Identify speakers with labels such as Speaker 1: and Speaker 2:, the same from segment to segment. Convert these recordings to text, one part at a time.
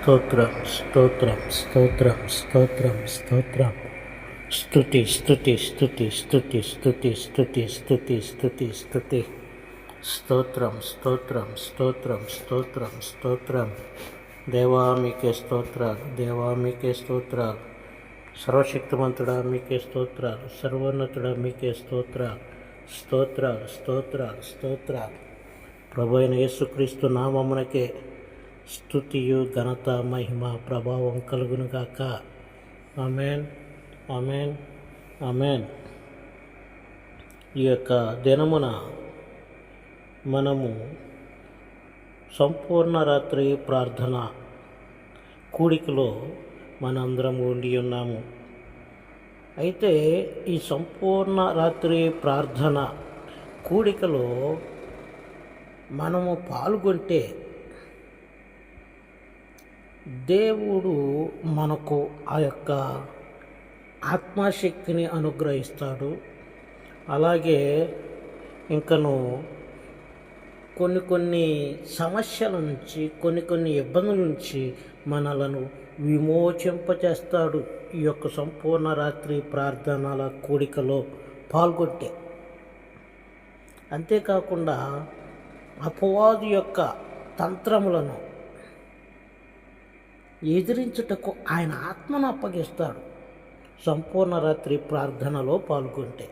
Speaker 1: స్తోత్రం స్తోత్రం స్తోత్రం స్తోత్రం స్తోత్రం స్తుతి స్తుతి స్తుతి స్తుతి స్తుతి స్తుతి స్తుతి స్తుతి స్తుతి స్తోత్రం స్తోత్రం స్తోత్రం స్తోత్రం స్తోత్రం దేవా మీకే స్తోత్రాలు, దేవా మీకే స్తోత్రాలు, సర్వశక్తిమంతుడా మీకే స్తోత్రాలు, సర్వోన్నతుడా మీకే స్తోత్రాలు, స్తోత్రాలు స్తోత్రాలు స్తోత్రాలు. ప్రభు అయిన యేసుక్రీస్తు నామమునకే స్తుతియు ఘనత మహిమ ప్రభావం కలుగునుగాక. ఆమేన్ ఆమేన్ ఆమేన్. ఈ యొక్క దినమున మనము సంపూర్ణ రాత్రి ప్రార్థన కూడికలో మనందరం ఉండి ఉన్నాము. అయితే ఈ సంపూర్ణ రాత్రి ప్రార్థన కూడికలో మనము పాల్గొంటే దేవుడు మనకు ఆ యొక్క ఆత్మశక్తిని అనుగ్రహిస్తాడు. అలాగే ఇంకను కొన్ని సమస్యల నుంచి, కొన్ని ఇబ్బందుల నుంచి మనలను విమోచింపచేస్తాడు ఈ యొక్క సంపూర్ణ రాత్రి ప్రార్థనల కూడికలో పాల్గొంటే. అంతేకాకుండా అపవాది యొక్క తంత్రములను ఎదిరించుటకు ఆయన ఆత్మను అప్పగిస్తాడు సంపూర్ణ రాత్రి ప్రార్థనలో పాల్గొంటే.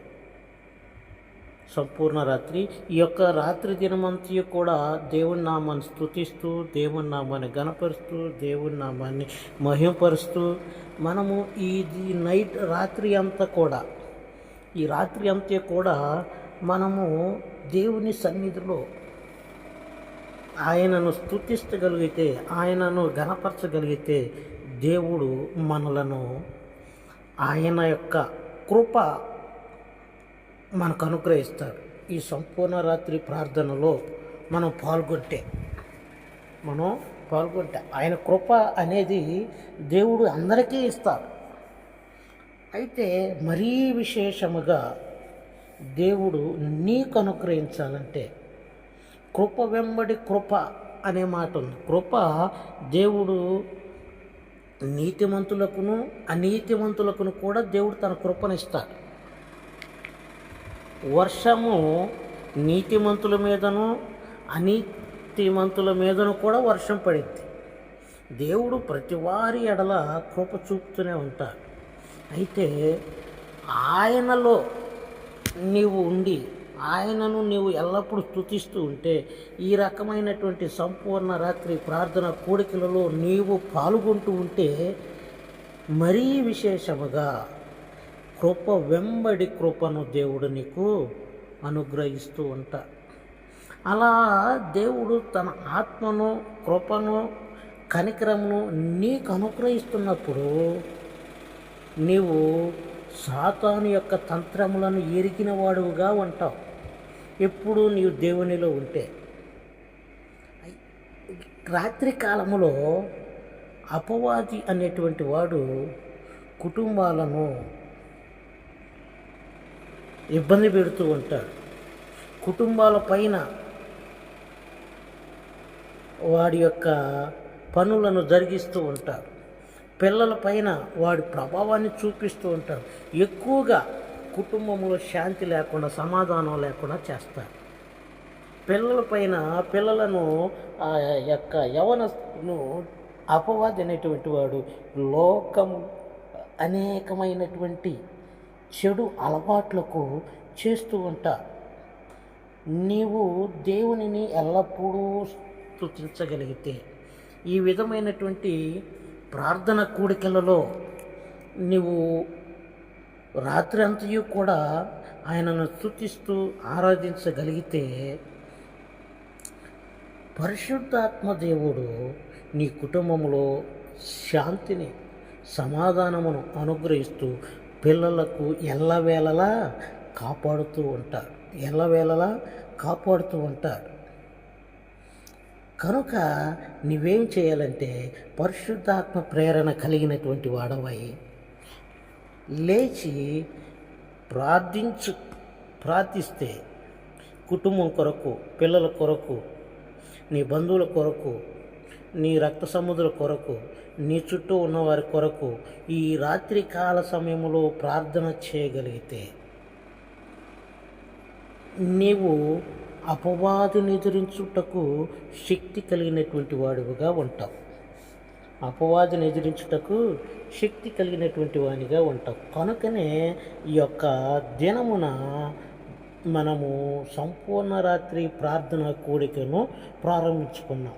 Speaker 1: సంపూర్ణ రాత్రి ఈ యొక్క రాత్రి దినమంతా కూడా దేవుని నామాన్ని స్తుతిస్తూ, దేవుని నామాన్ని గణపరుస్తూ, దేవుని నామాన్ని మహిమపరుస్తూ మనము ఈ రాత్రి అంతా కూడా, ఈ రాత్రి అంతా కూడా మనము దేవుని సన్నిధిలో ఆయనను స్తుతించగలిగితే, ఆయనను గణపరచగలిగితే దేవుడు మనలను ఆయన యొక్క కృప మనకు అనుగ్రహిస్తాడు. ఈ సంపూర్ణ రాత్రి ప్రార్థనలో మనం పాల్గొంటే ఆయన కృప అనేది దేవుడు అందరికీ ఇస్తాడు. అయితే మరీ విశేషముగా దేవుడు నీకు అనుగ్రహించాలంటే కృప వెంబడి కృప అనే మాట ఉంది. కృప దేవుడు నీతిమంతులకును అనీతిమంతులకును కూడా దేవుడు తన కృపనిస్తాడు. వర్షము నీతిమంతుల మీదను అనీతిమంతుల మీదను కూడా వర్షం పడింది. దేవుడు ప్రతి వారి ఎడల కృప చూపుతూనే ఉంటాడు. అయితే ఆయనలో నీవు ఉండి, ఆయనను నీవు ఎల్లప్పుడూ స్తుతిస్తూ ఉంటే, ఈ రకమైనటువంటి సంపూర్ణ రాత్రి ప్రార్థన కూడికలలో నీవు పాల్గొంటూ ఉంటే మరీ విశేషముగా కృప వెంబడి కృపను దేవుడు నీకు అనుగ్రహిస్తూ ఉంటాడు. అలా దేవుడు తన ఆత్మను, కృపను, కనికరమును నీకు అనుగ్రహిస్తున్నప్పుడు నీవు సాతాను యొక్క తంత్రములను ఎరిగిన వాడుగా ఉంటావు. ఎప్పుడు నీవు దేవునిలో ఉంటే. రాత్రి కాలములో అపవాది అనేటువంటి వాడు కుటుంబాలను ఇబ్బంది పెడుతూ ఉంటాడు. కుటుంబాల పైన వాడి యొక్క పనులను జరిగిస్తూ ఉంటాడు. పిల్లల పైన వాడి ప్రభావాన్ని చూపిస్తూ ఉంటాడు. ఎక్కువగా కుటుంబంలో శాంతి లేకుండా, సమాధానం లేకుండా చేస్తారు. పిల్లల పైన పిల్లలను ఆ యొక్క యవనను అపవాది అనేటువంటి వాడు లోకము అనేకమైనటువంటి చెడు అలవాట్లకు చేస్తూ ఉంటాడు. నీవు దేవునిని ఎల్లప్పుడూ స్తుతించగలిగితే, ఈ విధమైనటువంటి ప్రార్థన కూడికలలో నీవు రాత్రి అంతయు కూడా ఆయనను స్తుతిస్తూ ఆరాధించగలిగితే పరిశుద్ధాత్మ దేవుడు నీ కుటుంబంలో శాంతిని, సమాధానమును అనుగ్రహిస్తూ పిల్లలకు ఎల్లవేళలా కాపాడుతూ ఉంటాడు. కనుక నువ్వేం చేయాలంటే పరిశుద్ధాత్మ ప్రేరణ కలిగినటువంటి వాడవై లేచి ప్రార్థిస్తే కుటుంబం కొరకు, పిల్లల కొరకు, నీ బంధువుల కొరకు, నీ రక్త సముద్రం కొరకు, నీ చుట్టూ ఉన్నవారి కొరకు ఈ రాత్రి కాల సమయంలో ప్రార్థన చేయగలిగితే నీవు అపవాదిని ఎదిరించుటకు శక్తి కలిగినటువంటి వాడివిగా ఉంటావు. అపవాదిని ఎదిరించుటకు శక్తి కలిగినటువంటి వానిగా ఉంటావు. కనుకనే ఈ యొక్క దినమున మనము సంపూర్ణ రాత్రి ప్రార్థన కూడికను ప్రారంభించుకున్నాం.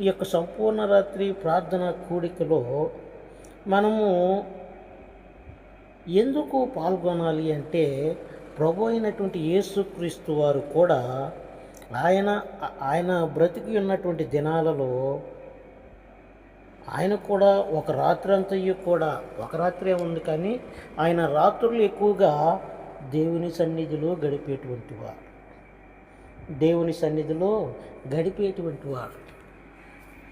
Speaker 1: ఈ యొక్క సంపూర్ణ రాత్రి ప్రార్థన కూడికలో మనము ఎందుకు పాల్గొనాలి అంటే, ప్రభు అయినటువంటి యేసుక్రీస్తు వారు కూడా ఆయన బ్రతికి ఉన్నటువంటి దినాలలో ఆయన కూడా ఒక రాత్రి అంతయు కూడా, ఒక రాత్రే ఉంది కానీ ఆయన రాత్రులు ఎక్కువగా దేవుని సన్నిధిలో గడిపేటువంటి వారు. దేవుని సన్నిధిలో గడిపేటువంటి వారు.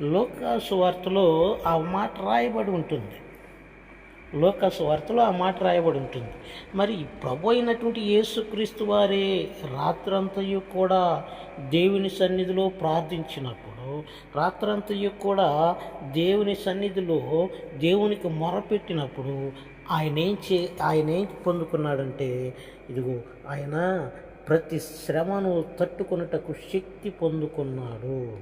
Speaker 1: లోకాసు వార్తలో ఆ మాట రాయబడి ఉంటుంది. లోకాసు వార్తలో ఆ మాట రాయబడి ఉంటుంది. మరి ప్రభు అయినటువంటి యేసుక్రీస్తు వారే రాత్రంతయు కూడా దేవుని సన్నిధిలో ప్రార్థించినప్పుడు, రాత్రంతయు కూడా దేవుని సన్నిధిలో దేవునికి మొరపెట్టినప్పుడు ఆయన ఏం పొందుకున్నాడంటే, ఇదిగో ఆయన ప్రతి శ్రమను తట్టుకొనుటకు శక్తి పొందుకున్నాడు.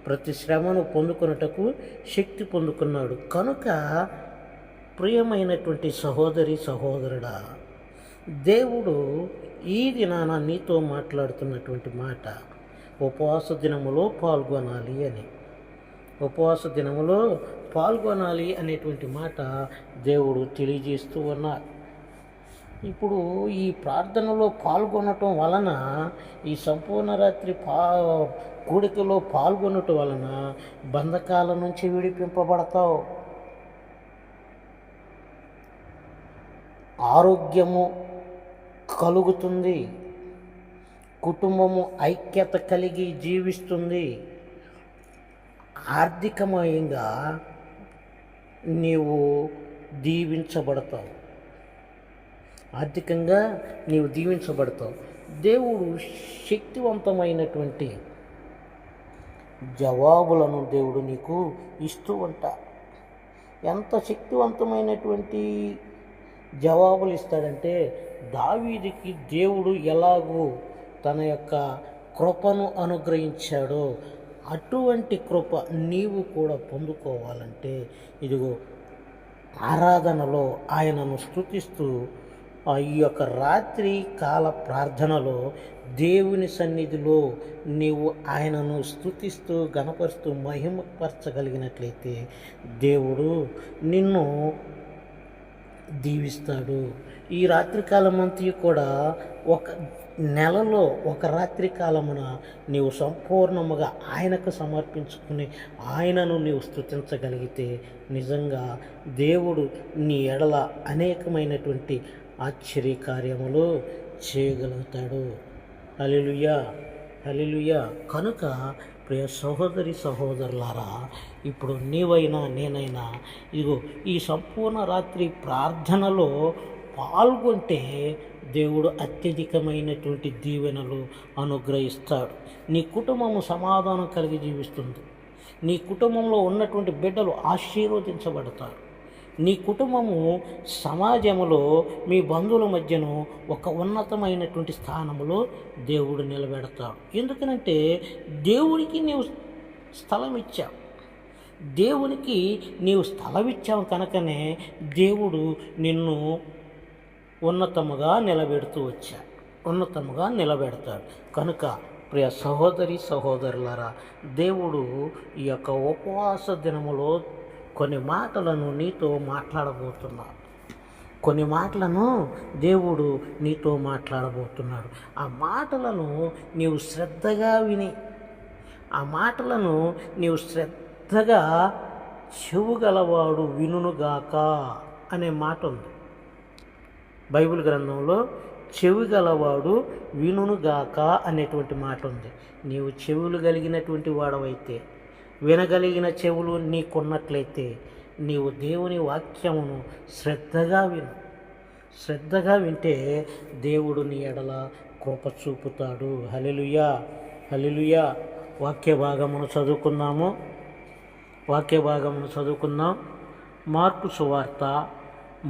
Speaker 1: ప్రతి శ్రమను పొందుకొనుటకు శక్తి పొందుకున్నాడు. కనుక ప్రియమైనటువంటి సహోదరి సహోదరుడా, దేవుడు ఈ దినాన నీతో మాట్లాడుతున్నటువంటి మాట, ఉపవాస దినములో పాల్గొనాలి అని. ఉపవాస దినములో పాల్గొనాలి అనేటువంటి మాట దేవుడు తెలియజేస్తూ ఉన్నారు. ఇప్పుడు ఈ ప్రార్థనలో పాల్గొనటం వలన, ఈ సంపూర్ణ రాత్రి కూడికలో పాల్గొనటం వలన బంధకాల నుంచి విడిపింపబడతావు. ఆరోగ్యము కలుగుతుంది. కుటుంబము ఐక్యత కలిగి జీవిస్తుంది. ఆర్థికమయంగా నీవు దీవించబడతావు. ఆర్థికంగా నీవు దీవించబడతావు. దేవుడు శక్తివంతమైనటువంటి జవాబులను దేవుడు నీకు ఇస్తూ ఉంటా. ఎంత శక్తివంతమైనటువంటి జవాబులు ఇస్తాడంటే, దావీదుకి దేవుడు ఎలాగూ తన యొక్క కృపను అనుగ్రహించాడో అటువంటి కృప నీవు కూడా పొందుకోవాలంటే, ఇదిగో ఆరాధనలో ఆయనను స్తుతిస్తూ ఈ యొక్క రాత్రి కాల ప్రార్థనలో దేవుని సన్నిధిలో నీవు ఆయనను స్తుతిస్తూ గణపరుస్తూ మహిమపరచగలిగినట్లయితే దేవుడు నిన్ను దీవిస్తాడు. ఈ రాత్రికాలం అంతా కూడా ఒక నెలలో ఒక రాత్రి కాలమున నీవు సంపూర్ణముగా ఆయనకు సమర్పించుకుని ఆయనను నీవు స్తుతించగలిగితే నిజంగా దేవుడు నీ ఎడల అనేకమైనటువంటి ఆశ్చర్యకార్యములు చేయగలుగుతాడు. హల్లెలూయా, హల్లెలూయా. కనుక ప్రియ సహోదరి సహోదరులారా, ఇప్పుడు నీవైనా నేనైనా ఇదిగో ఈ సంపూర్ణ రాత్రి ప్రార్థనలో పాల్గొంటే దేవుడు అత్యధికమైనటువంటి దీవెనలు అనుగ్రహిస్తాడు. నీ కుటుంబము సమాధానం కలిగి జీవిస్తుంది. నీ కుటుంబంలో ఉన్నటువంటి బిడ్డలు ఆశీర్వదించబడతారు. నీ కుటుంబము సమాజంలో మీ బంధువుల మధ్యను ఒక ఉన్నతమైనటువంటి స్థానంలో దేవుడు నిలబెడతాడు. ఎందుకనంటే దేవుడికి నీవు స్థలం ఇచ్చావు. దేవునికి నీవు స్థలం ఇచ్చావు కనుకనే దేవుడు నిన్ను ఉన్నతముగా నిలబెడతాడు. కనుక ప్రియ సహోదరి సహోదరులారా, దేవుడు ఈ యొక్క ఉపవాస దినములో కొన్ని మాటలను నీతో మాట్లాడబోతున్నాడు. కొన్ని మాటలను దేవుడు నీతో మాట్లాడబోతున్నాడు. ఆ మాటలను నీవు శ్రద్ధగా విని, ఆ మాటలను నీవు శ్రద్ధగా చెవుగలవాడు వినుగాక అనే మాట ఉంది బైబిల్ గ్రంథంలో. చెవిగలవాడు వినుగాక అనేటువంటి మాట ఉంది. నీవు చెవులు కలిగినటువంటి వాడవైతే, వినగలిగిన చెవులు నీకున్నట్లయితే నీవు దేవుని వాక్యమును శ్రద్ధగా వింటే దేవుడు నీ ఎడల కృప చూపుతాడు. హల్లెలూయా, హల్లెలూయా. వాక్య భాగమును చదువుకుందాం. మార్కు సువార్త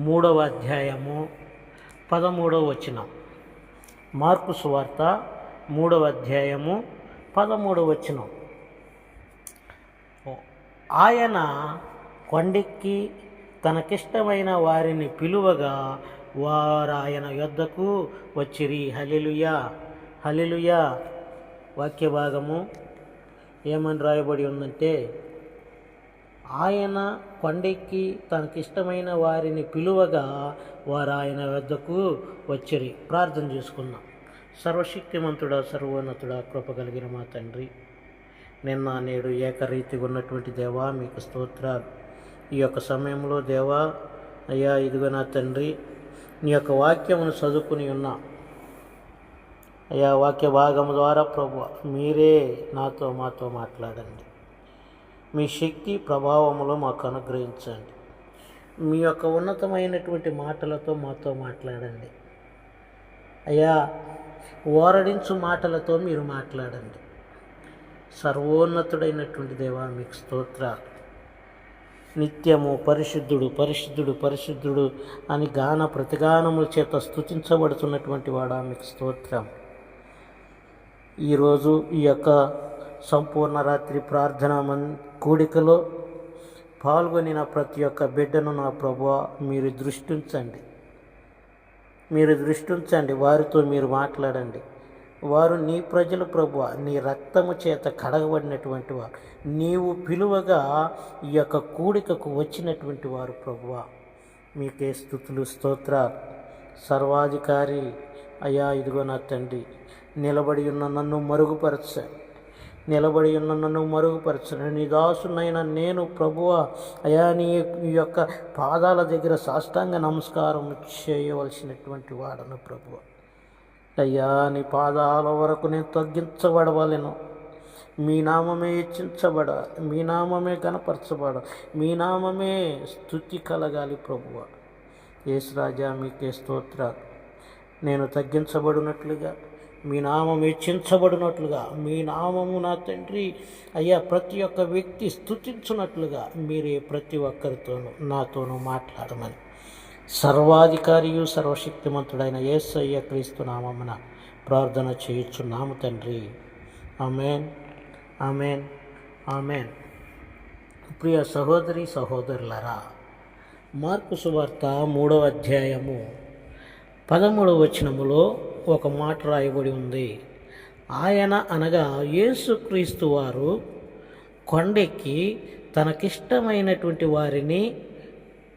Speaker 1: 3వ అధ్యాయము 13వ వచనం. మార్కు సువార్త 3వ అధ్యాయము 13వ వచనం. ఆయన కొండెక్కి తనకిష్టమైన వారిని పిలువగా వారు ఆయన యొద్దకు వచ్చిరి. హల్లెలూయా, హల్లెలూయా. వాక్య భాగము ఏమని రాయబడి ఉందంటే, ఆయన కొండెక్కి తనకిష్టమైన వారిని పిలువగా వారు ఆయన వద్దకు వచ్చిరి. ప్రార్థన చేసుకుందాం. సర్వశక్తిమంతుడా, సర్వోన్నతుడా, కృప కలిగిన మా తండ్రి, నిన్న నేడు ఏకరీతిగా ఉన్నటువంటి దేవా మీకు స్తోత్రాలు. ఈ యొక్క సమయంలో దేవా అయ్యా ఇదిగో నా తండ్రి, నీ యొక్క వాక్యమును చదువుకుని ఉన్నా అయ్యా. వాక్య భాగం ద్వారా ప్రభువా మీరే మాతో మాట్లాడండి. మీ శక్తి ప్రభావములు మాకు అనుగ్రహించండి. మీ యొక్క ఉన్నతమైనటువంటి మాటలతో మాతో మాట్లాడండి అయ్యా. ఓరడించు మాటలతో మీరు మాట్లాడండి. సర్వోన్నతుడైనటువంటి దేవా మీకు స్తోత్రాలు. నిత్యము పరిశుద్ధుడు పరిశుద్ధుడు పరిశుద్ధుడు అని ప్రతిగానముల చేత స్తుతించబడుతున్నటువంటి వాడా మీకు స్తోత్రం. ఈరోజు ఈ యొక్క సంపూర్ణ రాత్రి ప్రార్థన కూడికలో పాల్గొనిన ప్రతి ఒక్క బిడ్డను నా ప్రభువా మీరు దృష్టించండి. వారితో మీరు మాట్లాడండి. వారు నీ ప్రజలు ప్రభువా, నీ రక్తము చేత కడగబడినటువంటి వారు, నీవు పిలువగా ఈ యొక్క కూడికకు వచ్చినటువంటి వారు ప్రభువా. మీకే స్తుతులు స్తోత్రాలు. సర్వాధికారి అయ్యా ఇదిగో నా తండ్రి, నిలబడి ఉన్న నన్ను మరుగుపరచండి. నీ దాసునైనా నేను ప్రభువా అయా నీ యొక్క పాదాల దగ్గర సాష్టాంగ నమస్కారం చేయవలసినటువంటి వాడను ప్రభువా. అయ్యా నీ పాదాల వరకు నేను తగ్గించబడవలెను. మీ నామమే హెచ్చించబడాలి, మీ నామమే గణపరచబడాలి, మీ నామమే స్తుతి కలగాలి ప్రభువా. యేసురాజా మీకే స్తోత్రాలు. నేను తగ్గించబడినట్లుగా, మీ నామం హెచ్చించబడినట్లుగా, మీ నామము నా తండ్రి అయ్యా ప్రతి ఒక్క వ్యక్తి స్తుతించున్నట్లుగా మీరే ప్రతి ఒక్కరితోనూ నాతోనూ మాట్లాడమని సర్వాధికారియు సర్వశక్తిమంతుడైన యేసయ్య క్రీస్తు నామమున ప్రార్థన చేయుచున్నాము తండ్రి. ఆమేన్, ఆమేన్, ఆమేన్. ప్రియ సహోదరి సహోదరులారా, మార్కు సువార్త 3వ అధ్యాయము 13వ వచనములో ఒక మాట రాయబడి ఉంది. ఆయన అనగా యేసుక్రీస్తు వారు కొండెక్కి తనకిష్టమైనటువంటి వారిని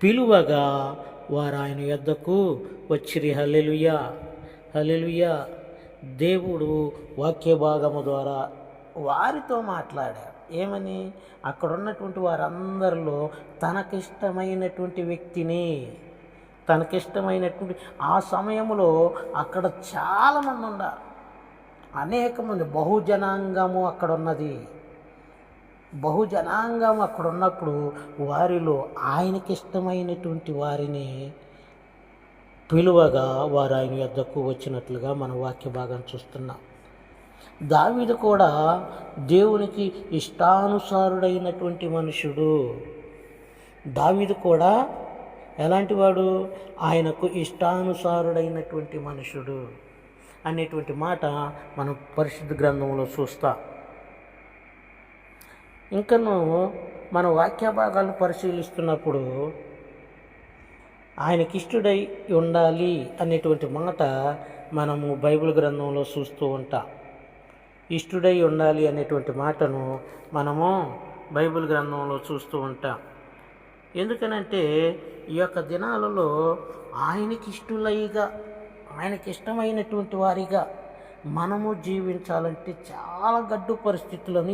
Speaker 1: పిలువగా వారు ఆయన యొద్దకు వచ్చిరి. హల్లెలూయా, హల్లెలూయా. దేవుడు వాక్య భాగము ద్వారా వారితో మాట్లాడారు. ఏమని? అక్కడ ఉన్నటువంటి వారందరిలో తనకిష్టమైనటువంటి వ్యక్తిని, తనకిష్టమైనటువంటి ఆ సమయంలో అక్కడ చాలామంది ఉన్నారు, అనేక మంది, బహుజనాంగము అక్కడ ఉన్నది. బహుజనాంగం అక్కడ ఉన్నప్పుడు వారిలో ఆయనకి ఇష్టమైనటువంటి వారిని పిలువగా వారు ఆయన యొద్దకు వచ్చినట్లుగా మన వాక్య భాగం చూస్తున్నాం. దావీదు కూడా దేవునికి ఇష్టానుసారుడైనటువంటి మనుషుడు. దావీదు కూడా ఎలాంటి వాడు? ఆయనకు ఇష్టానుసారుడైనటువంటి మనుషుడు అనేటువంటి మాట మనం పరిశుద్ధ గ్రంథంలో చూస్తాం. ఇంకను మన వాక్య భాగాలను పరిశీలిస్తున్నప్పుడు ఆయనకిష్టుడై ఉండాలి అనేటువంటి మాట మనము బైబిల్ గ్రంథంలో చూస్తూ ఉంటాం. ఇష్టుడై ఉండాలి అనేటువంటి మాటను మనము బైబిల్ గ్రంథంలో చూస్తూ ఉంటాం. ఎందుకనంటే ఈ యొక్క దినాలలో ఆయనకిష్టులైగా, ఆయనకిష్టమైనటువంటి వారిగా మనము జీవించాలంటే చాలా గడ్డు పరిస్థితులను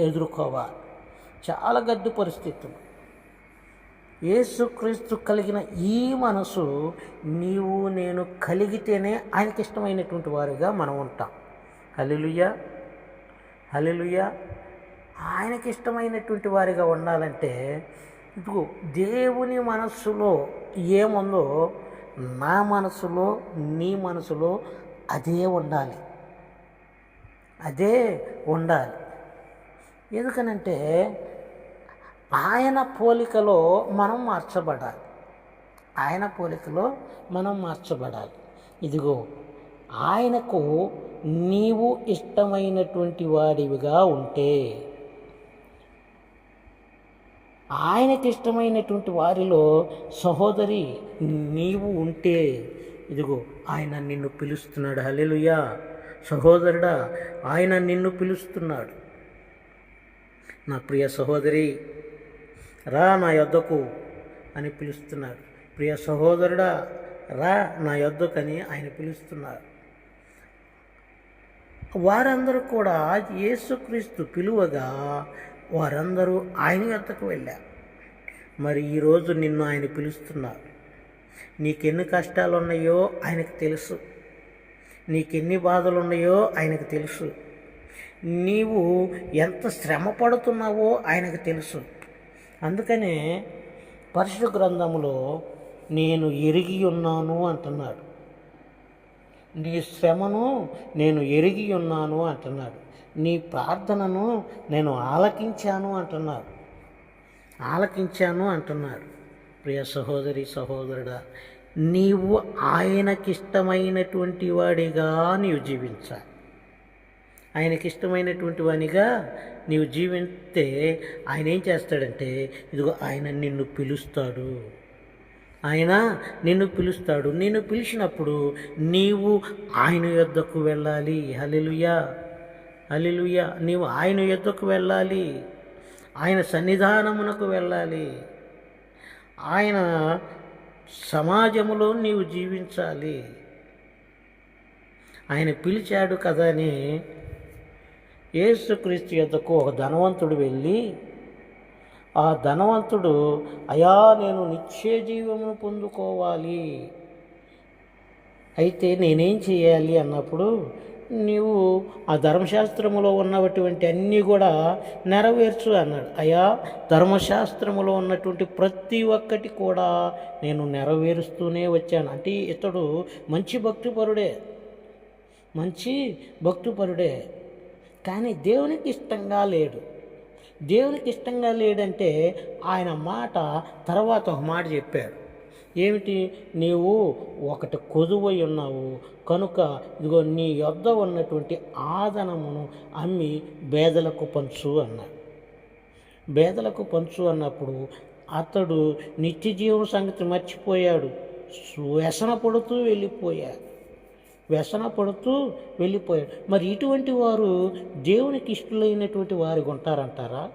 Speaker 1: ఎదుర్కోవాలి. చాలా గడ్డు పరిస్థితులు. యేసుక్రీస్తు కలిగిన ఈ మనసు నీవు నేను కలిగితేనే ఆయనకి ఇష్టమైనటువంటి వారిగా మనం ఉంటాం. హల్లెలూయా, హల్లెలూయా. ఆయనకి ఇష్టమైనటువంటి వారిగా ఉండాలంటే ఇదిగో దేవుని మనస్సులో ఏముందో నా మనసులో నీ మనసులో అదే ఉండాలి, అదే ఉండాలి. ఎందుకనంటే ఆయన పోలికలో మనం మార్చబడాలి. ఆయన పోలికలో మనం మార్చబడాలి. ఇదిగో ఆయనకు నీవు ఇష్టమైనటువంటి వాడివిగా ఉంటే, ఆయనకి ఇష్టమైనటువంటి వారిలో సహోదరి నీవు ఉంటే, ఇదిగో ఆయన నిన్ను పిలుస్తున్నాడు. హల్లెలూయా. సహోదరుడా, ఆయన నిన్ను పిలుస్తున్నాడు. నా ప్రియ సహోదరి, రా నా యొద్దకు అని పిలుస్తున్నాడు. ప్రియ సహోదరుడా, రా నా యొద్దకని ఆయన పిలుస్తున్నారు. వారందరూ కూడా యేసుక్రీస్తు పిలువగా వారందరూ ఆయన యొద్దకు వెళ్ళారు. మరి ఈరోజు నిన్ను ఆయన పిలుస్తున్నారు. నీకెన్ని కష్టాలు ఉన్నాయో ఆయనకు తెలుసు. నీకెన్ని బాధలు ఉన్నాయో ఆయనకు తెలుసు. నీవు ఎంత శ్రమ పడుతున్నావో ఆయనకు తెలుసు. అందుకనే పరిశుద్ధ గ్రంథములో నేను ఎరిగి ఉన్నాను అంటున్నాడు. నీ శ్రమను నేను ఎరిగి ఉన్నాను అంటున్నాడు. నీ ప్రార్థనను నేను ఆలకించాను అంటున్నాడు. ప్రియ సహోదరి, సహోదరుడా, నీవు ఆయనకిష్టమైనటువంటి వాడిగా నీవు జీవించాలి. ఆయనకిష్టమైనటువంటి వానిగా నీవు జీవిస్తే ఆయన ఏం చేస్తాడంటే, ఇదిగో ఆయన నిన్ను పిలుస్తాడు. ఆయన నిన్ను పిలుస్తాడు. నిన్ను పిలిచినప్పుడు నీవు ఆయన యొద్దకు వెళ్ళాలి. హల్లెలూయా, హల్లెలూయా. నీవు ఆయన యొద్దకు వెళ్ళాలి. ఆయన సన్నిధానమునకు వెళ్ళాలి. ఆయన సమాజములో నీవు జీవించాలి. ఆయన పిలిచాడు కదా అని యేసుక్రీస్తు యొద్దకు ఒక ధనవంతుడు వెళ్ళి, ఆ ధనవంతుడు, అయా నేను నిత్య జీవమును పొందుకోవాలి, అయితే నేనేం చేయాలి అన్నప్పుడు, నీవు ఆ ధర్మశాస్త్రములో ఉన్నటువంటి అన్నీ కూడా నెరవేర్చు అన్నాడు. అయ్యా, ధర్మశాస్త్రములో ఉన్నటువంటి ప్రతి ఒక్కటి కూడా నేను నెరవేరుస్తూనే వచ్చాను. అంటే ఇతడు మంచి భక్తిపరుడే, కానీ దేవునికి ఇష్టంగా లేడు. దేవునికి ఇష్టంగా లేడంటే ఆయన మాట తర్వాత ఒక మాట చెప్పాడు. ఏమిటి? నీవు ఒకటి కొదువై ఉన్నావు కనుక ఇదిగో నీ యొద్ద ఉన్నటువంటి ఆదనమును అమ్మి బేదలకు పంచు అన్నాడు. బేదలకు పంచు అన్నప్పుడు అతడు నిత్య జీవం సంగతి మర్చిపోయాడు. వ్యసన పడుతూ వెళ్ళిపోయాడు. మరి ఇటువంటి వారు దేవునికి ఇష్టలైనటువంటి వారిగా ఉంటారంటారా?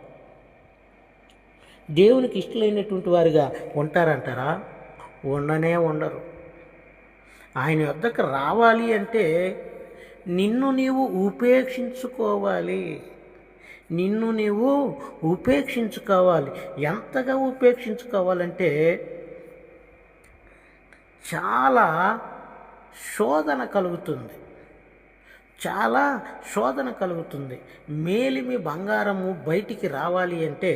Speaker 1: దేవునికి ఇష్టలైనటువంటి వారిగా ఉంటారంటారా? ఉండరు. ఆయన వద్దకు రావాలి అంటే నిన్ను నీవు ఉపేక్షించుకోవాలి. ఎంతగా ఉపేక్షించుకోవాలంటే చాలా శోధన కలుగుతుంది. మేలిమి బంగారము బయటికి రావాలి అంటే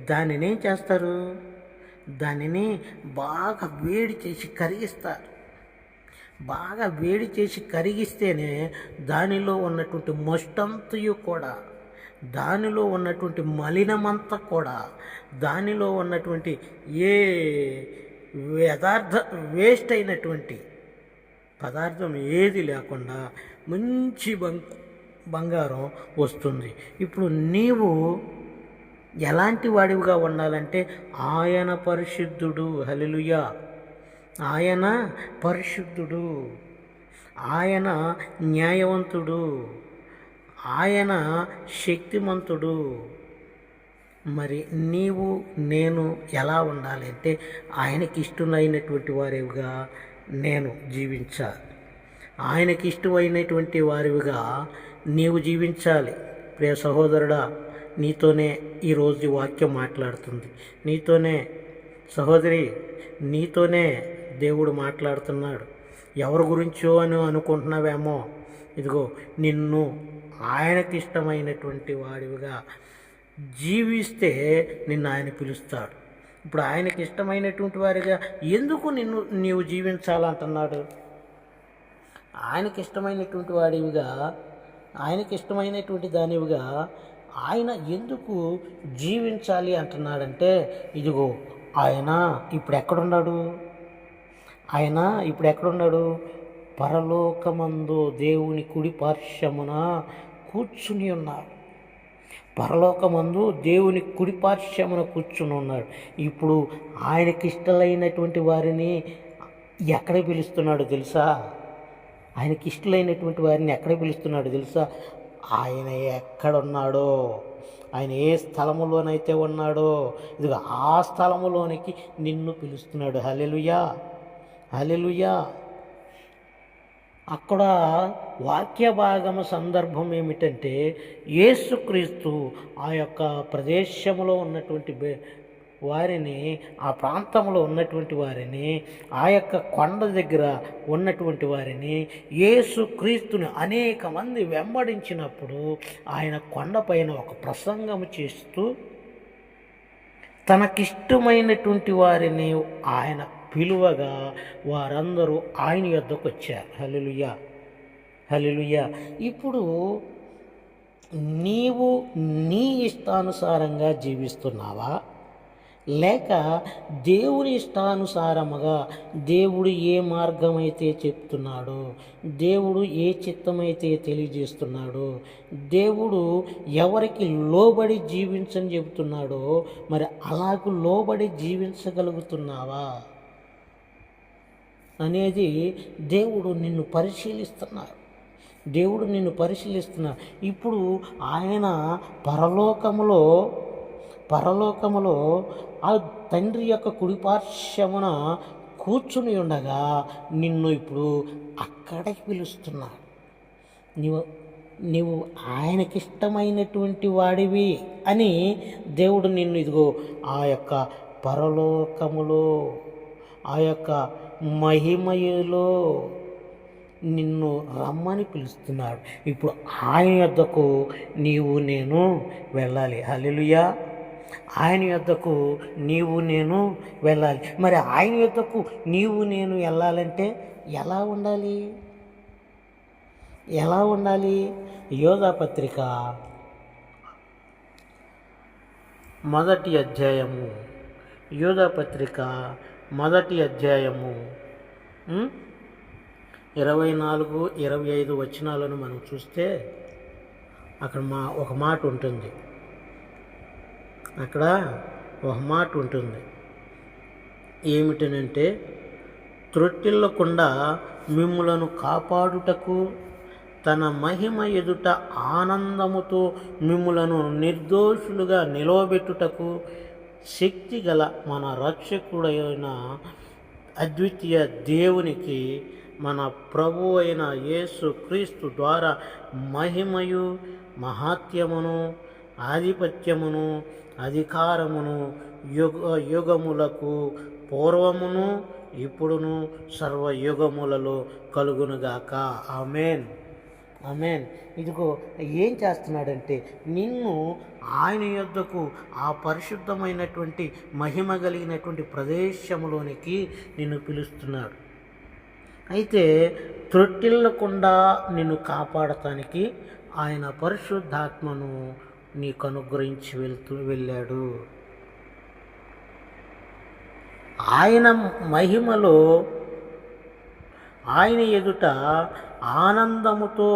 Speaker 1: దానిని ఏం చేస్తారు? దానిని బాగా వేడి చేసి కరిగిస్తేనే దానిలో ఉన్నటువంటి మస్టంతయు కూడా, దానిలో ఉన్నటువంటి మలినమంతా కూడా, దానిలో ఉన్నటువంటి ఏ వేస్ట్ అయినటువంటి పదార్థం ఏది లేకుండా మంచి బంగారం వస్తుంది. ఇప్పుడు నీవు ఎలాంటి వాడివిగా ఉండాలంటే ఆయన పరిశుద్ధుడు. హల్లెలూయా. ఆయన పరిశుద్ధుడు, ఆయన న్యాయవంతుడు, ఆయన శక్తిమంతుడు. మరి నేను ఎలా ఉండాలి అంటే ఆయనకి ఇష్టమైనటువంటి వారివిగా నేను జీవించాలి. ఆయనకి ఇష్టమైనటువంటి వారివిగా నీవు జీవించాలి. ప్రియ సహోదరుడా, నీతోనే ఈరోజు వాక్యం మాట్లాడుతుంది. నీతోనే సహోదరి, నీతోనే దేవుడు మాట్లాడుతున్నాడు. ఎవరి గురించో అని అనుకుంటున్నావేమో, ఇదిగో నిన్ను ఆయనకి ఇష్టమైనటువంటి వాడివిగా జీవిస్తే నిన్ను ఆయన పిలుస్తాడు. ఇప్పుడు ఆయనకి ఇష్టమైనటువంటి వారిగా ఎందుకు నీవు జీవించాలంటున్నాడు? ఆయనకి ఇష్టమైనటువంటి వాడివిగా, ఆయనకి ఇష్టమైనటువంటి దానివిగా ఆయన ఎందుకు జీవించాలి అంటున్నాడంటే, ఇదిగో ఆయన ఇప్పుడు ఎక్కడున్నాడు? ఆయన ఇప్పుడు ఎక్కడున్నాడు? పరలోకమందు దేవుని కుడి పార్శ్వమున కూర్చుని ఉన్నాడు. పరలోకమందు దేవుని కుడి పార్శ్వమున కూర్చుని ఉన్నాడు. ఇప్పుడు ఆయనకి ఇష్టలైనటువంటి వారిని ఎక్కడ పిలుస్తున్నాడు తెలుసా? ఆయనకి ఇష్టలైనటువంటి వారిని ఎక్కడ పిలుస్తున్నాడు తెలుసా? ఆయన ఎక్కడున్నాడో, ఆయన ఏ స్థలములోనైతే ఉన్నాడో, ఇదిగో ఆ స్థలములోనికి నిన్ను పిలుస్తున్నాడు. హల్లెలూయా, హల్లెలూయా. అక్కడ వాక్య భాగము సందర్భం ఏమిటంటే, యేసుక్రీస్తు ఆ యొక్క ప్రదేశంలో ఉన్నటువంటి వారిని, ఆ ప్రాంతంలో ఉన్నటువంటి వారిని, ఆ యొక్క కొండ దగ్గర ఉన్నటువంటి వారిని, యేసుక్రీస్తుని అనేక మంది వెంబడించినప్పుడు ఆయన కొండపైన ఒక ప్రసంగము చేస్తూ తనకిష్టమైనటువంటి వారిని ఆయన పిలువగా వారందరూ ఆయన యొద్దకు వచ్చారు. హల్లెలూయా, హల్లెలూయా. ఇప్పుడు నీవు నీ ఇష్టానుసారంగా జీవిస్తున్నావా, లేక దేవుని ఇష్టానుసారముగా దేవుడు ఏ మార్గమైతే చెప్తున్నాడో, దేవుడు ఏ చిత్తమైతే తెలియజేస్తున్నాడో, దేవుడు ఎవరికి లోబడి జీవించని చెబుతున్నాడో మరి అలాగూ లోబడి జీవించగలుగుతున్నావా అనేది దేవుడు నిన్ను పరిశీలిస్తున్నాడు. దేవుడు నిన్ను పరిశీలిస్తున్నాడు. ఇప్పుడు ఆయన పరలోకములో ఆ తండ్రి యొక్క కుడిపార్శ్వమున కూర్చుని ఉండగా నిన్ను ఇప్పుడు అక్కడికి పిలుస్తున్నాడు. నీవు ఆయనకిష్టమైనటువంటి వాడివి అని దేవుడు నిన్ను ఇదిగో ఆ యొక్క పరలోకములో, ఆ యొక్క మహిమయులో నిన్ను రమ్మని పిలుస్తున్నాడు. ఇప్పుడు ఆయన యొద్దకు నీవు నేను వెళ్ళాలి. హల్లెలూయా. ఆయన యొద్దకు నీవు నేను వెళ్ళాలి. మరి ఆయన యొద్దకు నీవు నేను వెళ్ళాలంటే ఎలా ఉండాలి? ఎలా ఉండాలి? యోధాపత్రిక మొదటి అధ్యాయము, యోధాపత్రిక మొదటి అధ్యాయము 24, 25 వచనాలను మనం చూస్తే అక్కడ ఒక మాట ఉంటుంది. అక్కడ ఒక మాట ఉంటుంది. ఏమిటనంటే, త్రొట్టిల్లకుండా మిమ్ములను కాపాడుటకు తన మహిమ ఎదుట ఆనందముతో మిమ్ములను నిర్దోషులుగా నిలవబెట్టుటకు శక్తి గల మన రక్షకుడైన అద్వితీయ దేవునికి మన ప్రభు అయిన యేసు క్రీస్తు ద్వారా మహిమయు మహాత్యమును ఆధిపత్యమును అధికారమును యుగములకు పూర్వమును ఇప్పుడును సర్వయుగములలో కలుగునుగాక. ఆమేన్, ఆమేన్. ఇదిగో ఏం చేస్తున్నాడంటే, నిన్ను ఆయన యొద్దకు ఆ పరిశుద్ధమైనటువంటి మహిమ కలిగినటువంటి ప్రదేశంలోనికి నిన్ను పిలుస్తున్నాడు. అయితే త్రొట్టిల్లకుండా నిన్ను కాపాడటానికి ఆయన పరిశుద్ధాత్మను నీకు అనుగ్రహించి వెళ్ళాడు. ఆయన మహిమలో ఆయన ఎదుట ఆనందముతో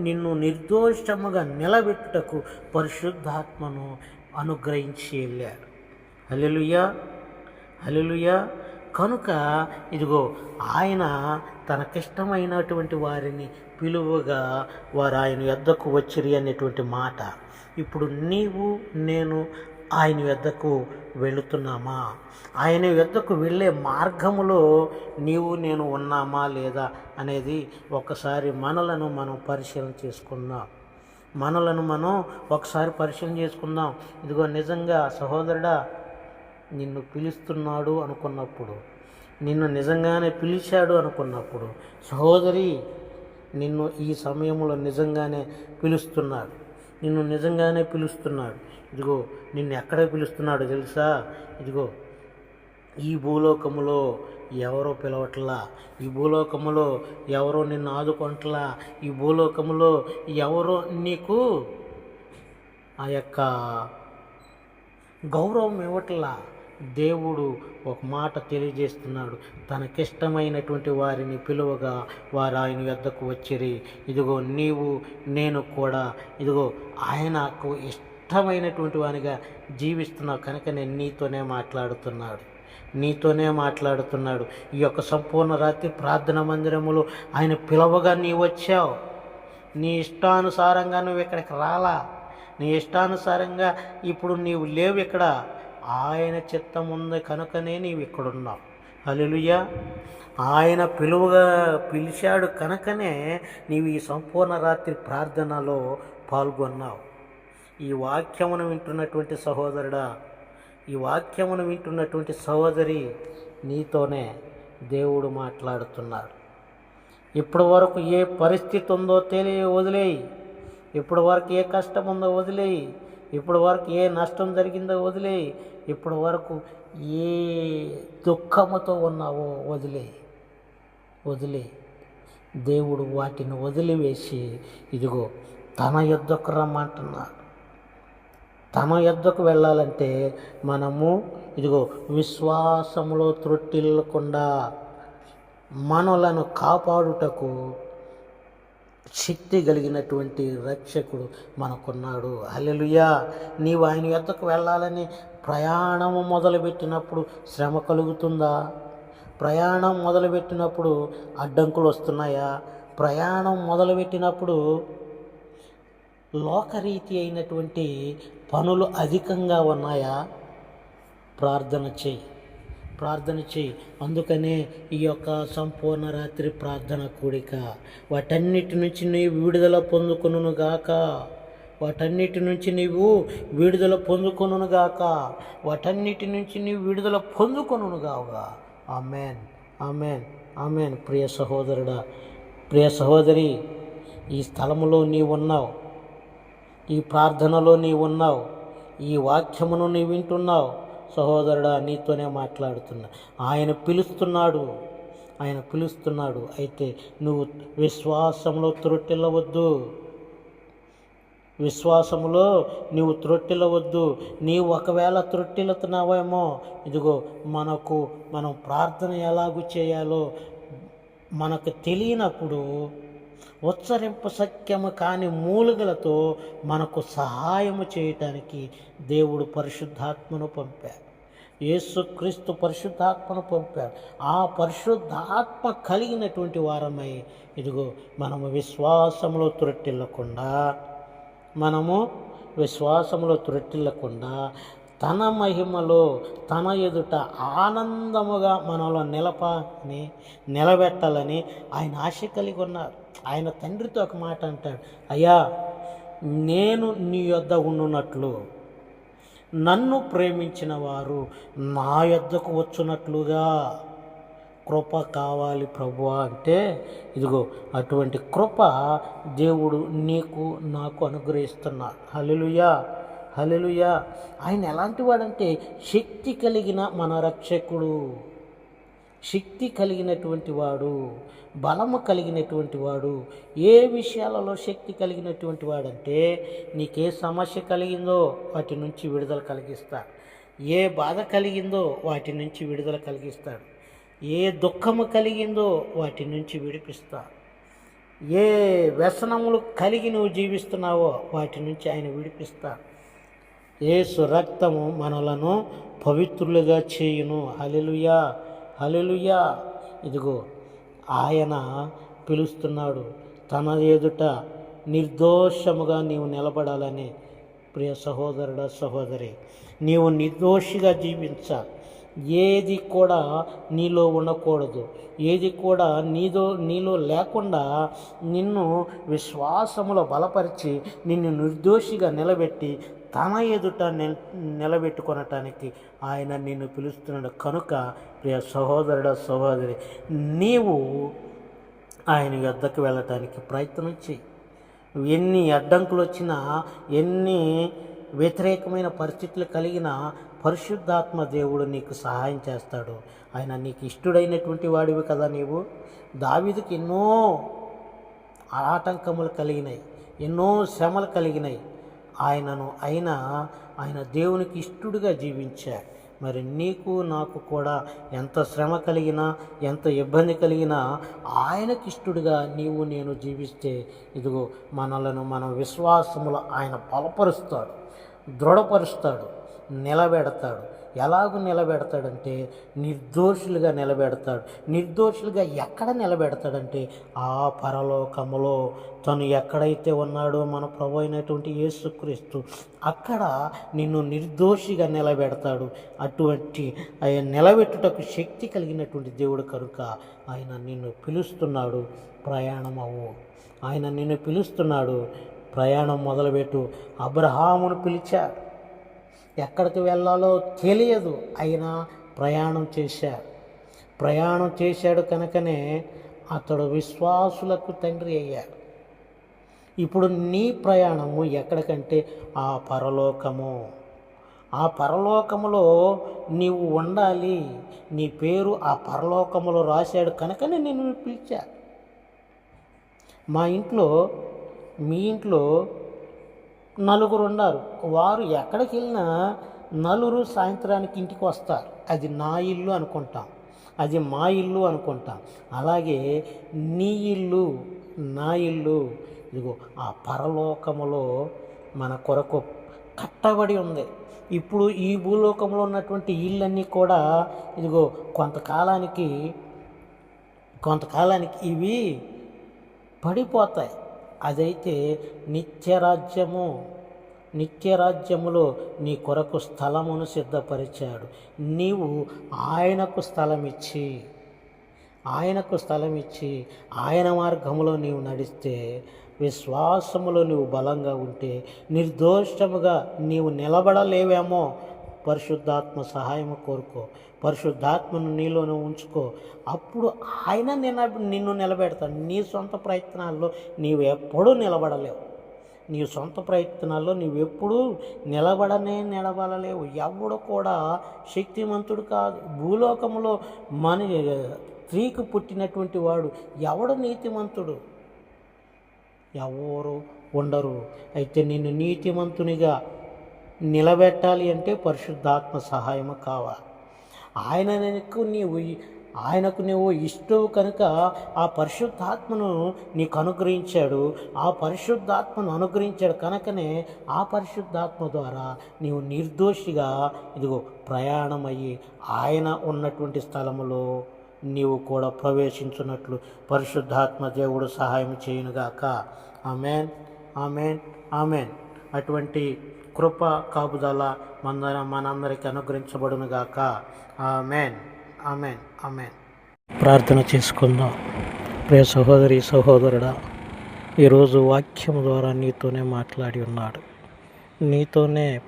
Speaker 1: నిన్ను నిర్దోషముగా నిలబెట్టుటకు పరిశుద్ధాత్మను అనుగ్రహించి వెళ్ళాడు. హల్లెలూయా, హల్లెలూయా. కనుక ఇదిగో ఆయన తనకిష్టమైనటువంటి వారిని పిలువగా వారు ఆయన యొద్దకు వచ్చిరి అనేటువంటి మాట. ఇప్పుడు నీవు నేను ఆయన యొద్దకు వెళుతున్నామా? ఆయన యొద్దకు వెళ్ళే మార్గములో నీవు నేను ఉన్నామా లేదా అనేది ఒకసారి మనలను మనం పరిశీలన చేసుకుందాం. ఒకసారి పరిశీలన చేసుకుందాం. ఇదిగో నిజంగా సహోదరుడా, నిన్ను పిలుస్తున్నాడు అనుకున్నప్పుడు, నిన్ను నిజంగానే పిలిచాడు అనుకున్నప్పుడు, సహోదరి నిన్ను ఈ సమయంలో నిజంగానే పిలుస్తున్నాడు, నిన్ను నిజంగానే పిలుస్తున్నాడు. ఇదిగో నిన్ను ఎక్కడ పిలుస్తున్నాడు తెలుసా? ఇదిగో ఈ భూలోకములో ఎవరో పిలవట్లా, ఈ భూలోకములో ఎవరో నిన్ను ఆదుకుంటలా, ఈ భూలోకములో ఎవరో నీకు ఆ యొక్క గౌరవం ఇవ్వట్లా. దేవుడు ఒక మాట తెలియజేస్తున్నాడు. తనకిష్టమైనటువంటి వారిని పిలువగా వారు ఆయన వద్దకు వచ్చిరి. ఇదిగో నీవు నేను కూడా ఇదిగో ఆయనకు ఇష్టమైనటువంటి వానిగా జీవిస్తున్నావు కనుక నేను నీతోనే మాట్లాడుతున్నాడు. ఈ యొక్క సంపూర్ణ రాత్రి ప్రార్థన మందిరములో ఆయన పిలవగా నీవు వచ్చావు. నీ ఇష్టానుసారంగా నువ్వు ఇక్కడికి రాలా. నీ ఇష్టానుసారంగా ఇప్పుడు నీవు లేవు ఇక్కడ. ఆయన చిత్తం ఉంది కనుకనే నీవు ఇక్కడున్నావు. హల్లెలూయా. ఆయన పిలిచాడు కనుకనే నీవు ఈ సంపూర్ణ రాత్రి ప్రార్థనలో పాల్గొన్నావు. ఈ వాక్యమును వింటున్నటువంటి సహోదరుడా, ఈ వాక్యమును వింటున్నటువంటి సహోదరి, నీతోనే దేవుడు మాట్లాడుతున్నాడు. ఇప్పటి వరకు ఏ పరిస్థితి ఉందో వదిలేయి. ఇప్పటి వరకు ఏ కష్టం ఉందో వదిలేయి. ఇప్పటి వరకు ఏ నష్టం జరిగిందో వదిలేయి. ఇప్పటి వరకు ఏ దుఃఖముతో ఉన్నావో వదిలే. దేవుడు వాటిని వదిలివేసి ఇదిగో తన యొద్దకు రమ్మంటున్నాడు. తన యొద్దకు వెళ్ళాలంటే మనము ఇదిగో విశ్వాసములో త్రొట్టిల్లకుండా మనలను కాపాడుటకు శక్తి కలిగినటువంటి రక్షకుడు మనకున్నాడు. హల్లెలూయా. నీవు ఆయన యొద్దకు వెళ్ళాలని ప్రయాణము మొదలుపెట్టినప్పుడు శ్రమ కలుగుతుందా? ప్రయాణం మొదలుపెట్టినప్పుడు అడ్డంకులు వస్తున్నాయా? ప్రయాణం మొదలుపెట్టినప్పుడు లోకరీతి అయినటువంటి పనులు అధికంగా ఉన్నాయా? ప్రార్థన చేయి. అందుకనే ఈ యొక్క సంపూర్ణ రాత్రి ప్రార్థన కూడిక. వాటన్నిటి నుంచి నీవు విడుదల పొందుకొనుగాక. వాటన్నిటి నుంచి నీవు విడుదల పొందుకొనుగాక. ఆమేన్, ఆమేన్, ఆమేన్. ప్రియ సహోదరుడా, ప్రియ సహోదరి, ఈ స్థలములో నీవున్నావు. ఈ ప్రార్థనలో నీవున్నావు. ఈ వాక్యమును నీవు వింటున్నావు. సహోదరుడా, నీతోనే మాట్లాడుతున్నా. ఆయన పిలుస్తున్నాడు. అయితే నువ్వు విశ్వాసంలో త్రొట్టిల్లవద్దు. నీవు ఒకవేళ త్రొట్టిల్లుతున్నావేమో, ఇదిగో మనం ప్రార్థన ఎలాగూ చేయాలో మనకు తెలియనప్పుడు ఉచ్చరింప సఖ్యము కాని మూలుగలతో మనకు సహాయము చేయటానికి దేవుడు పరిశుద్ధాత్మను పంపాడు. యేసుక్రీస్తు పరిశుద్ధాత్మను పంపాడు. ఆ పరిశుద్ధాత్మ కలిగినటువంటి వారమై ఇదిగో మనము విశ్వాసంలో త్రొట్టిల్లకుండా తన మహిమలో తన ఎదుట ఆనందముగా మనలో నిలబెట్టాలని ఆయన ఆశ కలిగి ఉన్నారు. ఆయన తండ్రితో ఒక మాట అంటాడు, అయ్యా, నేను నీ యొద్ద ఉండునట్లు నన్ను ప్రేమించిన వారు నా యొద్దకు వచ్చునట్లుగా కృప కావాలి ప్రభువా అంటే, ఇదిగో అటువంటి కృప దేవుడు నీకు నాకు అనుగ్రహిస్తున్నాడు. హల్లెలూయా, హల్లెలూయా. ఆయన ఎలాంటి వాడంటే శక్తి కలిగిన మన రక్షకుడు, శక్తి కలిగినటువంటి వాడు, బలము కలిగినటువంటి వాడు. ఏ విషయాలలో శక్తి కలిగినటువంటి వాడంటే, నీకే సమస్య కలిగిందో వాటి నుంచి విడుదల కలిగిస్తాడు. ఏ బాధ కలిగిందో వాటి నుంచి విడుదల కలిగిస్తాడు. ఏ దుఃఖము కలిగిందో వాటి నుంచి విడిపిస్తాడు. ఏ వ్యసనములు కలిగి నువ్వు జీవిస్తున్నావో వాటి నుంచి ఆయన విడిపిస్తాడు. యేసు రక్తము మనలను పవిత్రులుగా చేయును. హల్లెలూయా, హల్లెలూయా. ఇదిగో ఆయన పిలుస్తున్నాడు. తన ఎదుట నిర్దోషముగా నీవు నిలబడాలని. ప్రియ సహోదరుడా, సహోదరి, నీవు నిర్దోషిగా జీవించాలి. ఏది కూడా నీలో ఉండకూడదు. ఏది కూడా నీలో లేకుండా నిన్ను విశ్వాసములో బలపరిచి నిన్ను నిర్దోషిగా నిలబెట్టి తన ఎదుట నిలబెట్టుకొనటానికి ఆయన నిన్ను పిలుస్తున్నాడు. కనుక ప్రియ సహోదరుడా, సహోదరి, నీవు ఆయన యొద్దకు వెళ్ళటానికి ప్రయత్నం చేయి. ఎన్ని అడ్డంకులు వచ్చినా, ఎన్ని వ్యతిరేకమైన పరిస్థితులు కలిగినా పరిశుద్ధాత్మ దేవుడు నీకు సహాయం చేస్తాడు. ఆయన నీకు ఇష్టడైనటువంటి వాడివి కదా. నీవు దావీదుకి ఎన్నో ఆటంకములు కలిగినాయి, ఎన్నో శ్రమలు కలిగినాయి. ఆయన దేవునికి ఇష్టడుగా జీవించాడు. మరి నీకు నాకు కూడా ఎంత శ్రమ కలిగినా, ఎంత ఇబ్బంది కలిగినా ఆయనకి ఇష్టడుగా నీవు నేను జీవిస్తే ఇదిగో మన విశ్వాసములు ఆయన బలపరుస్తాడు, దృఢపరుస్తాడు, నిలబెడతాడు. ఎలాగూ నిలబెడతాడంటే నిర్దోషులుగా నిలబెడతాడు. నిర్దోషులుగా ఎక్కడ నిలబెడతాడంటే ఆ పరలోకములో తను ఎక్కడైతే ఉన్నాడో మన ప్రభు అయినటువంటి యేసుక్రీస్తు అక్కడ నిన్ను నిర్దోషిగా నిలబెడతాడు. అటువంటి ఆయన నిలబెట్టుటకు శక్తి కలిగినటువంటి దేవుడు కనుక ఆయన నిన్ను పిలుస్తున్నాడు, ప్రయాణమవు. ఆయన నిన్ను పిలుస్తున్నాడు, ప్రయాణం మొదలుపెట్టు. అబ్రహామును పిలిచాడు, ఎక్కడికి వెళ్ళాలో తెలియదు, అయినా ప్రయాణం చేశాడు కనుకనే అతడు విశ్వాసులకు తండ్రి అయ్యాడు. ఇప్పుడు నీ ప్రయాణము ఎక్కడికంటే ఆ పరలోకములో నీవు ఉండాలి. నీ పేరు ఆ పరలోకములో రాశాడు కనుకనే నేను పిలిచాను. మీ ఇంట్లో నలుగురు ఉన్నారు. వారు ఎక్కడికి వెళ్ళినా నలుగురు సాయంత్రానికి ఇంటికి వస్తారు. అది నా ఇల్లు అనుకుంటాం, అది మా ఇల్లు అనుకుంటాం. అలాగే నీ ఇల్లు, నా ఇల్లు ఇదిగో ఆ పరలోకములో మన కొరకు కట్టబడి ఉంది. ఇప్పుడు ఈ భూలోకంలో ఉన్నటువంటి ఇళ్ళన్నీ కూడా ఇదిగో కొంతకాలానికి ఇవి పడిపోతాయి. అదైతే నిత్యరాజ్యములో నీ కొరకు స్థలమును సిద్ధపరిచాడు. నీవు ఆయనకు స్థలం ఇచ్చి ఆయన మార్గములో నీవు నడిస్తే, విశ్వాసములో నీవు బలంగా ఉంటే, నిర్దోషముగా నీవు నిలబడలేవేమో. పరిశుద్ధాత్మ సహాయము కోరుకో, పరిశుద్ధాత్మను నీలోనే ఉంచుకో. అప్పుడు ఆయన నిన్ను నిలబెడతాడు. నీ సొంత ప్రయత్నాల్లో నీవు ఎప్పుడూ నిలబడలేవు. నీ సొంత ప్రయత్నాల్లో నీవెప్పుడూ నిలబడలేవు. ఎవడు కూడా శక్తిమంతుడు కాదు. భూలోకంలో స్త్రీకి పుట్టినటువంటి వాడు ఎవడు నీతిమంతుడు? ఎవరు ఉండరు. అయితే నిన్ను నీతిమంతునిగా నిలబెట్టాలి అంటే పరిశుద్ధాత్మ సహాయము కావాలి. ఆయనకు నీవు ఇష్టవు కనుక ఆ పరిశుద్ధాత్మను నీకు అనుగ్రహించాడు. ఆ పరిశుద్ధాత్మను అనుగ్రహించాడు కనుకనే ఆ పరిశుద్ధాత్మ ద్వారా నీవు నిర్దోషిగా ఇదిగో ప్రయాణమయ్యి ఆయన ఉన్నటువంటి స్థలములో నీవు కూడా ప్రవేశించున్నట్లు పరిశుద్ధాత్మ దేవుడు సహాయం చేయునుగాక. ఆమేన్, ఆమేన్, ఆమేన్. అటువంటి కృప కాపుదల మనందరికీ అనుగ్రహించబడునుగాక. ఆమేన్, ఆమేన్, ఆమేన్. ప్రార్థన చేసుకుందాం. ప్రియ సహోదరి సహోదరుడా, ఈరోజు వాక్యం ద్వారా నీతోనే మాట్లాడి ఉన్నాడు.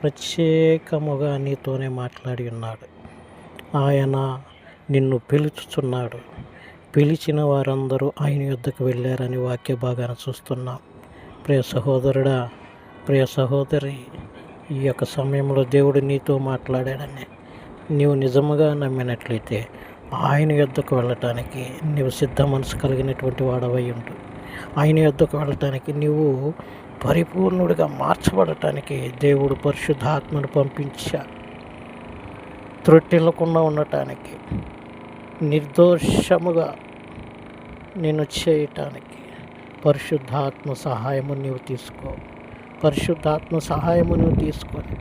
Speaker 1: ప్రత్యేకముగా నీతోనే మాట్లాడి ఉన్నాడు. ఆయన నిన్ను పిలుచుచున్నాడు. పిలిచిన వారందరూ ఆయన యొద్దకు వెళ్ళారని వాక్య భాగాన్ని చూస్తున్నాం. ప్రియ సహోదరుడా, ప్రియ సహోదరి, ఈ యొక్క సమయంలో దేవుడు నీతో మాట్లాడాడని నీవు నిజముగా నమ్మినట్లయితే ఆయన యొద్దకు వెళ్ళటానికి నీవు సిద్ధ మనసు కలిగినటువంటి వాడవై ఉండు. ఆయన యొద్దకు వెళ్ళటానికి నీవు పరిపూర్ణుడిగా మార్చబడటానికి దేవుడు పరిశుద్ధాత్మను పంపించాడు. త్రొట్టిల్లకుండా ఉండటానికి, నిర్దోషముగా నిన్ను చేయటానికి పరిశుద్ధాత్మ సహాయము నీవు తీసుకొని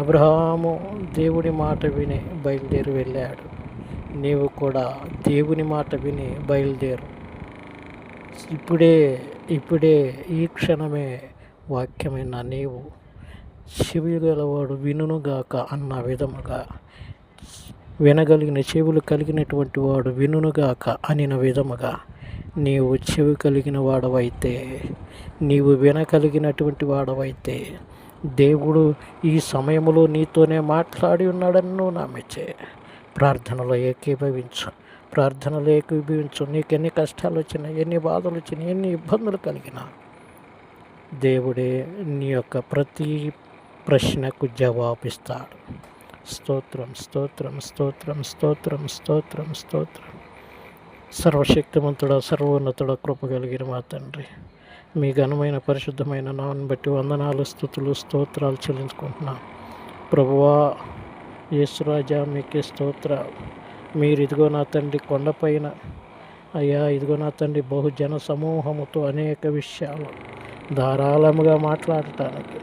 Speaker 1: అబ్రహాము దేవుడి మాట విని బయలుదేరి వెళ్ళాడు. నీవు కూడా దేవుని మాట విని బయలుదేరు. ఇప్పుడే ఈ క్షణమే వాక్యమైన నీవు చెవి గలవాడు వినుగాక అన్న విధముగా, వినగలిగిన చెవులు కలిగినటువంటి వాడు వినుగాక అనిన విధముగా నీవు చెవి కలిగిన వాడవైతే, నీవు వినగలిగినటువంటి వాడవైతే దేవుడు ఈ సమయంలో నీతోనే మాట్లాడి ఉన్నాడని నువ్వు నమ్మించే ప్రార్థనలో ఏకీభవించు. నీకు ఎన్ని కష్టాలు వచ్చినా, ఎన్ని బాధలు వచ్చినా, ఎన్ని ఇబ్బందులు కలిగినా దేవుడే నీ యొక్క ప్రతి ప్రశ్నకు జవాబిస్తాడు. స్తోత్రం, స్తోత్రం, స్తోత్రం, స్తోత్రం, స్తోత్రం, స్తోత్రం. సర్వశక్తిమంతుడా, సర్వోన్నతుడా, కృప కలిగిన మా తండ్రి, మీ ఘనమైన పరిశుద్ధమైన నామని బట్టి వందనాలు, స్తుతులు, స్తోత్రాలు చెల్లించుకుంటున్నాం. ప్రభువా యేసురాజా, మీకే స్తోత్రాలు. మీరు ఇదిగో నా తండ్రి కొండపైన, అయ్యా ఇదిగో నా తండ్రి బహుజన సమూహముతో అనేక విషయాలు ధారాళముగా మాట్లాడటానికి,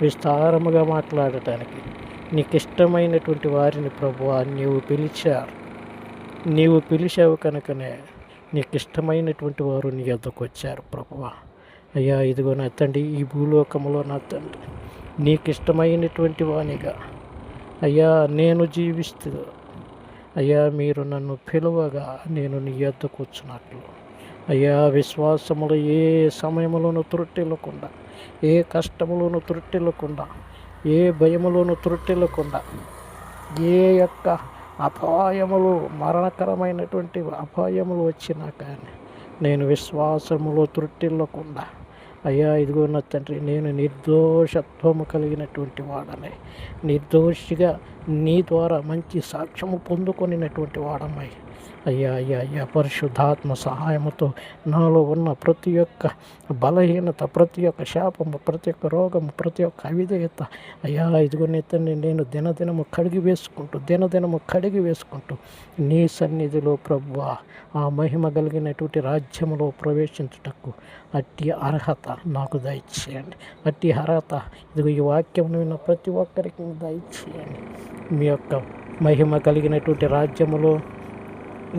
Speaker 1: విస్తారముగా మాట్లాడటానికి నీకు ఇష్టమైనటువంటి వారిని ప్రభువా నీవు పిలిచావు కనుకనే నీకు ఇష్టమైనటువంటి వారు నీ యొద్దకు వచ్చారు ప్రభువా. అయ్యా ఇదిగో నా తండ్రి ఈ భూలోకములో నా తండ్రి నీకు ఇష్టమైనటువంటి వానిగా అయ్యా నేను జీవిస్తూ, అయ్యా మీరు నన్ను పిలువగా నేను నీ యొద్దకు వచ్చినట్లు అయ్యా విశ్వాసములో ఏ సమయంలోనూ త్రుట్టిల్లకుండా, ఏ కష్టములోనూ త్రుట్టిల్లకుండా, ఏ భయములోనూ త్రుట్టిల్లకుండా, ఏ యొక్క అపాయములు మరణకరమైనటువంటి అపాయములు వచ్చినా కానీ నేను విశ్వాసములో త్రుట్టిల్లకుండా, అయ్యా ఇదిగో నా తండ్రి నేను నిర్దోషత్వము కలిగినటువంటి వాడనే, నిర్దోషిగా నీ ద్వారా మంచి సాక్ష్యము పొందుకొనినటువంటి వాడమై అయ్యా అయ్యా అయ్యా పరిశుద్ధాత్మ సహాయముతో నాలో ఉన్న ప్రతి ఒక్క బలహీనత, ప్రతి ఒక్క శాపము, ప్రతి ఒక్క రోగము, ప్రతి ఒక్క అవిధేయత అయ్యా ఇదిగో తండ్రి నేను దినదినము కడిగి వేసుకుంటూ నీ సన్నిధిలో ప్రభువా ఆ మహిమ కలిగినటువంటి రాజ్యములో ప్రవేశించుటకు అట్టి అర్హత నాకు దయచేయండి. అట్టి అర్హత ఇదిగో ఈ వాక్యం విన్న ప్రతి ఒక్కరికి దయచేయండి. మీ యొక్క మహిమ కలిగినటువంటి రాజ్యములో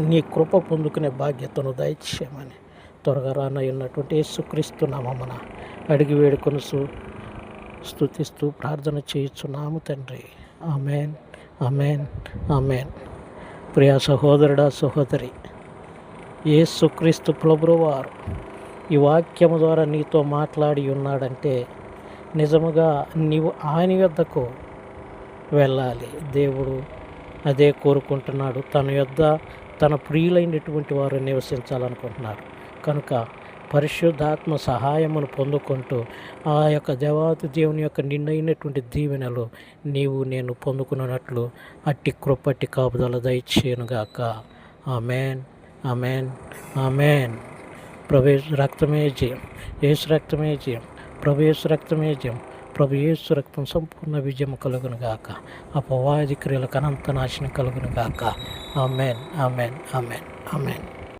Speaker 1: నీ కృప పొందుకునే బాధ్యతను దయచేయమని త్వరగా రానయ్యున్నటువంటి యేసుక్రీస్తు నామమున అడిగి వేడుకొని స్తుతిస్తూ ప్రార్థన చేయుచున్నాము తండ్రి. Amen, amen, amen. ప్రియ సహోదరుడా, సహోదరి, యేసుక్రీస్తు ప్రభువారు ఈ వాక్యము ద్వారా నీతో మాట్లాడి ఉన్నాడంటే నిజముగా నీవు ఆయన యొద్దకు వెళ్ళాలి. దేవుడు అదే కోరుకుంటున్నాడు. తన యొద్ద తన ప్రియులైనటువంటి వారు నివసించాలనుకుంటున్నాడు. కనుక పరిశుద్ధాత్మ సహాయమును పొందుకుంటూ ఆ యొక్క దేవాతి దేవుని యొక్క నిండైనటువంటి దీవెనలు నేను పొందుకున్నట్లు అట్టి కృపట్టి కాపుదల దయచేయునుగాక. Amen, amen, amen. ప్రభు రక్తమే జయం, యేసు రక్తమే జయం, ప్రభు యేసు రక్తమే జయం, ప్రభు యేసు రక్తం సంపూర్ణ విజయం కలుగును గాక. అపవాది క్రియలకు అనంత నాశనం కలుగును గాక. Amen, amen, amen, amen.